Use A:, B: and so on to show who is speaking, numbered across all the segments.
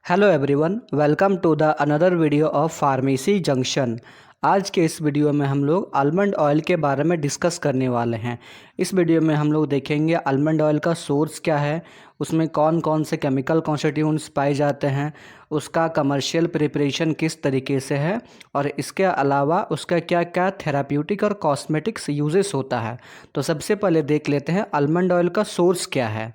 A: Hello everyone, welcome to the another video of pharmacy junction. आज के इस video में हम लोग आलमंड ऑयल के बारे में डिस्कस करने वाले हैं। इस वीडियो में हम लोग देखेंगे आलमंड ऑयल का सोर्स क्या है, उसमें कौन कौन से केमिकल कॉन्स्टिट्यूएंट्स पाए जाते हैं, उसका कमर्शियल प्रिपरेशन किस तरीके से है और इसके अलावा उसका क्या क्या थेराप्यूटिक और कॉस्मेटिक्स यूजेस होता है। तो सबसे पहले देख लेते हैं आलमंड ऑयल का सोर्स क्या है।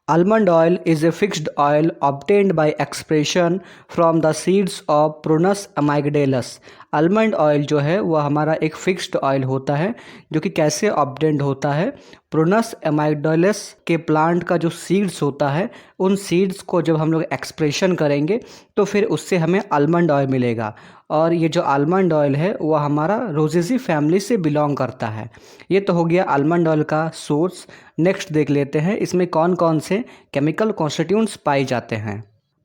A: Almond oil is a fixed oil obtained by expression from the seeds of Prunus amygdalus। Almond oil जो है वह हमारा एक फिक्स्ड ऑयल होता है जो कि कैसे ऑब्टेन्ड होता है। प्रोनस एमाइगडालस के प्लांट का जो सीड्स होता है उन सीड्स को जब हम लोग एक्सप्रेशन करेंगे तो फिर उससे हमें आलमंड ऑयल मिलेगा। और ये जो आलमंड ऑयल है वह हमारा रोजेसी फैमिली से बिलोंग करता है। ये तो हो गया आलमंड ऑयल का सोर्स। नेक्स्ट देख लेते हैं इसमें कौन कौन से केमिकल कॉन्स्टिट्यूएंट्स पाए जाते हैं।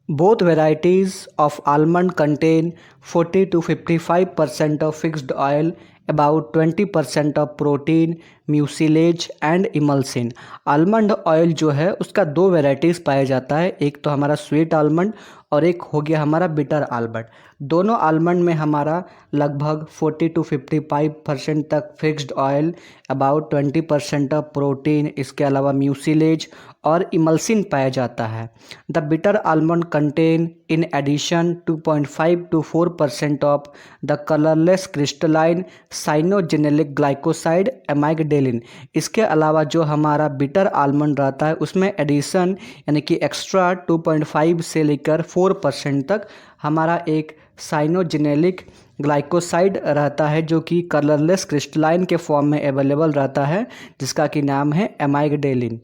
A: Both varieties of almond contain 40 to 55% of fixed oil, about 20% of protein, mucilage and emulsion. Almond oil जो है उसका दो वेराइटीज़ पाया जाता है, एक तो हमारा स्वीट आलमंड और एक हो गया हमारा बिटर आलमंड। दोनों आलमंड में हमारा लगभग 40 to 55% तक fixed oil, about 20% of protein, इसके अलावा म्यूसिलेज और इमल्सिन पाया जाता है। The bitter almond contain in addition 2.5 to 4% of the colourless crystalline cyanogenetic glycoside amygdalin. इसके अलावा जो हमारा बिटर आलमंड रहता है उसमें एडिशन यानी कि एक्स्ट्रा 2.5 से लेकर 4% तक हमारा एक साइनोजेनेलिक ग्लाइकोसाइड रहता है जो कि कलरलेस क्रिस्टलाइन के फॉर्म में अवेलेबल रहता है, जिसका कि नाम है amygdalin.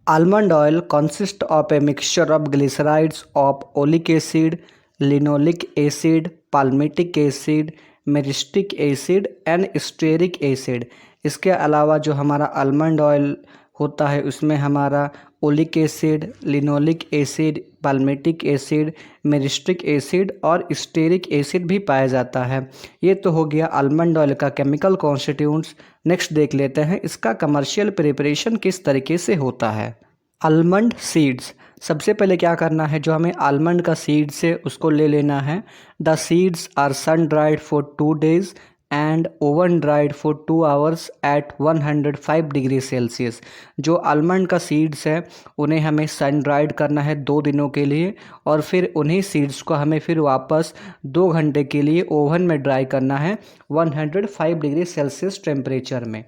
A: Almond oil consist of a mixture of glycerides of oleic acid, linoleic acid, palmitic acid, myristic acid and stearic acid. इसके अलावा जो हमारा आलमंड ऑयल होता है उसमें हमारा oleic acid, linoleic acid, palmitic acid, myristic acid और stearic acid भी पाया जाता है। ये तो हो गया आलमंड ऑयल का केमिकल कॉन्स्टिट्यूएंट्स। नेक्स्ट देख लेते हैं इसका कमर्शियल प्रिपरेशन किस तरीके से होता है। आलमंड सीड्स, सबसे पहले क्या करना है, जो हमें आलमंड का सीड्स है उसको ले लेना है। The seeds are sun dried for 2 days and oven dried for 2 hours at 105 degree Celsius. जो आलमंड का सीड्स है उन्हें हमें सन ड्राइड करना है 2 दिनों के लिए और फिर उन्हीं सीड्स को हमें फिर वापस 2 घंटे के लिए ओवन में ड्राई करना है 105 डिग्री सेल्सियस टेम्परेचर में।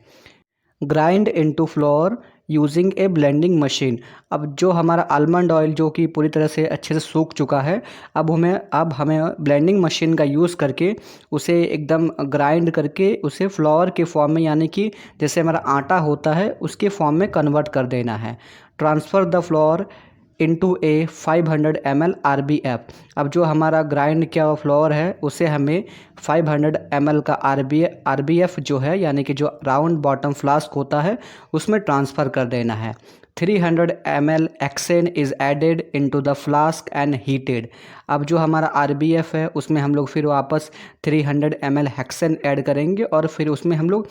A: ग्राइंड इनटू फ्लोर यूजिंग ए ब्लेंडिंग मशीन। अब जो हमारा आलमंड ऑयल जो कि पूरी तरह से अच्छे से सूख चुका है, अब हमें ब्लेंडिंग मशीन का यूज़ करके उसे एकदम ग्राइंड करके उसे फ्लोर के फॉर्म में, यानी कि जैसे हमारा आटा होता है उसके फॉर्म में कन्वर्ट कर देना है। Transfer the floor into A 500 ml RBF। अब जो हमारा ग्राइंड किया हुआ फ्लोर है उसे हमें 500 ml का RBF जो है, यानी कि जो राउंड बॉटम फ्लास्क होता है उसमें ट्रांसफ़र कर देना है। 300 ml hexane is added into the flask and heated. अब जो हमारा RBF है उसमें हम लोग फिर वापस 300 ml हेक्सेन ऐड करेंगे और फिर उसमें हम लोग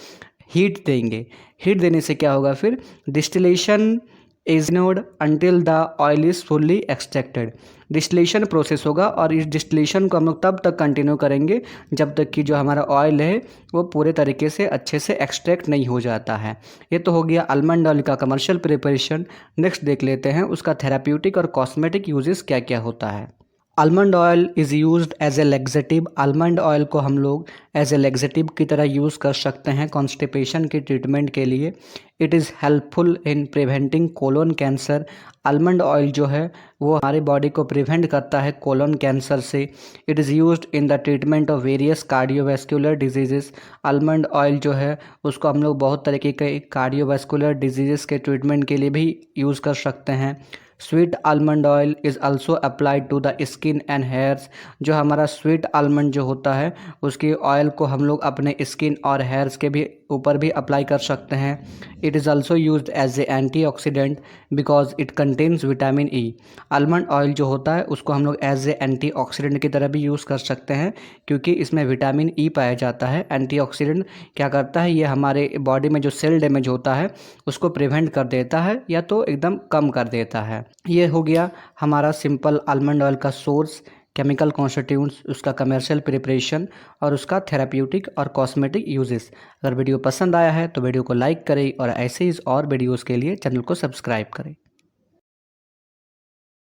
A: हीट देंगे। हीट देने से क्या होगा, फिर distillation is node until the oil is fully extracted. Distillation process होगा और इस डिस्टिलेशन को हम लोग तब तक कंटिन्यू करेंगे जब तक कि जो हमारा ऑयल है वो पूरे तरीके से अच्छे से एक्सट्रैक्ट नहीं हो जाता है। ये तो हो गया आलमंड ऑयल का कमर्शियल प्रिपरेशन। नेक्स्ट देख लेते हैं उसका थेराप्यूटिक और कॉस्मेटिक यूजेस क्या क्या होता है। Almond oil is used as a laxative. Almond oil को हम लोग एज ए लेग्जेटिव की तरह यूज़ कर सकते हैं कॉन्स्टिपेशन के ट्रीटमेंट के लिए। It is helpful in preventing colon cancer. Almond oil जो है वो हमारे बॉडी को प्रिवेंट करता है कोलोन कैंसर से। It is used in the treatment of various cardiovascular diseases. Almond oil जो है उसको हम लोग बहुत तरीके के कार्डियोवैस्कुलर डिजीज़ेस के ट्रीटमेंट के लिए भी यूज़ कर सकते हैं। Sweet almond oil is also applied to the skin and hairs. जो हमारा स्वीट आलमंड जो होता है उसके ऑयल को हम लोग अपने स्किन और हेयर्स के भी ऊपर भी अप्लाई कर सकते हैं। It is also used as a antioxidant because it contains vitamin E. Almond oil जो होता है उसको हम लोग एज ए एंटीऑक्सीडेंट की तरह भी यूज़ कर सकते हैं क्योंकि इसमें विटामिन ई पाया जाता है। एंटीऑक्सीडेंट क्या करता है, ये हमारे बॉडी में जो सेल डैमेज होता है उसको प्रिवेंट कर देता है या तो एकदम कम कर देता है। ये हो गया हमारा सिंपल आलमंड ऑयल का सोर्स, केमिकल कॉन्स्टिट्यूंट्स, उसका कमर्शियल प्रिपरेशन और उसका थेराप्यूटिक और कॉस्मेटिक यूजेस। अगर वीडियो पसंद आया है तो वीडियो को लाइक करें और ऐसे ही और वीडियोस के लिए चैनल को सब्सक्राइब करें।